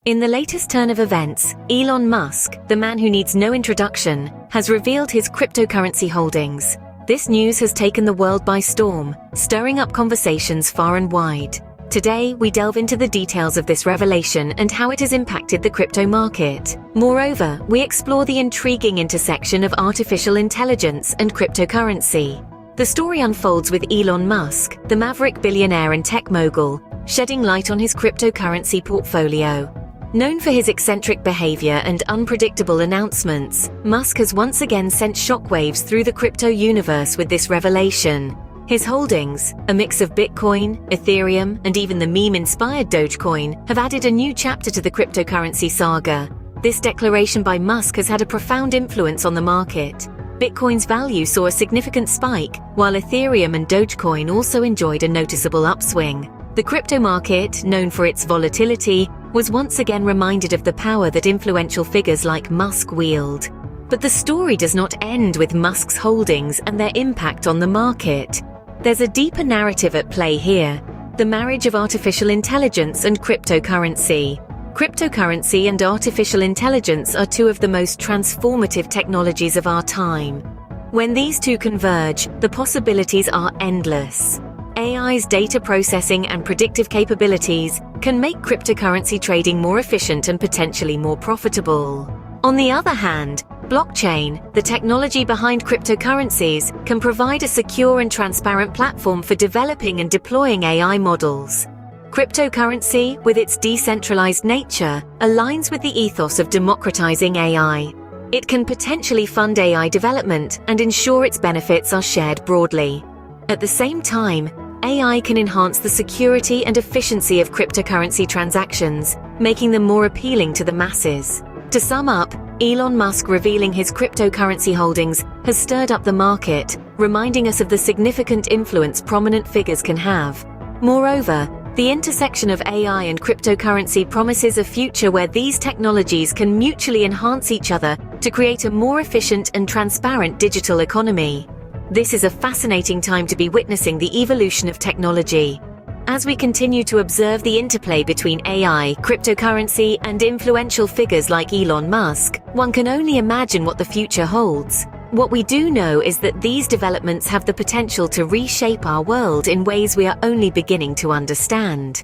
In the latest turn of events, Elon Musk, the man who needs no introduction, has revealed his cryptocurrency holdings. This news has taken the world by storm, stirring up conversations far and wide. Today, we delve into the details of this revelation and how it has impacted the crypto market. Moreover, we explore the intriguing intersection of artificial intelligence and cryptocurrency. The story unfolds with Elon Musk, the maverick billionaire and tech mogul, shedding light on his cryptocurrency portfolio. Known for his eccentric behavior and unpredictable announcements, Musk has once again sent shockwaves through the crypto universe with this revelation. His holdings, a mix of Bitcoin, Ethereum, and even the meme-inspired Dogecoin, have added a new chapter to the cryptocurrency saga. This declaration by Musk has had a profound influence on the market. Bitcoin's value saw a significant spike, while Ethereum and Dogecoin also enjoyed a noticeable upswing. The crypto market, known for its volatility, was once again reminded of the power that influential figures like Musk wield. But the story does not end with Musk's holdings and their impact on the market. There's a deeper narrative at play here: the marriage of artificial intelligence and cryptocurrency. Cryptocurrency and artificial intelligence are two of the most transformative technologies of our time. When these two converge, the possibilities are endless. AI's data processing and predictive capabilities can make cryptocurrency trading more efficient and potentially more profitable. On the other hand, blockchain, the technology behind cryptocurrencies, can provide a secure and transparent platform for developing and deploying AI models. Cryptocurrency, with its decentralized nature, aligns with the ethos of democratizing AI. It can potentially fund AI development and ensure its benefits are shared broadly. At the same time, AI can enhance the security and efficiency of cryptocurrency transactions, making them more appealing to the masses. To sum up, Elon Musk revealing his cryptocurrency holdings has stirred up the market, reminding us of the significant influence prominent figures can have. Moreover, the intersection of AI and cryptocurrency promises a future where these technologies can mutually enhance each other to create a more efficient and transparent digital economy. This is a fascinating time to be witnessing the evolution of technology. As we continue to observe the interplay between AI, cryptocurrency, and influential figures like Elon Musk, one can only imagine what the future holds. What we do know is that these developments have the potential to reshape our world in ways we are only beginning to understand.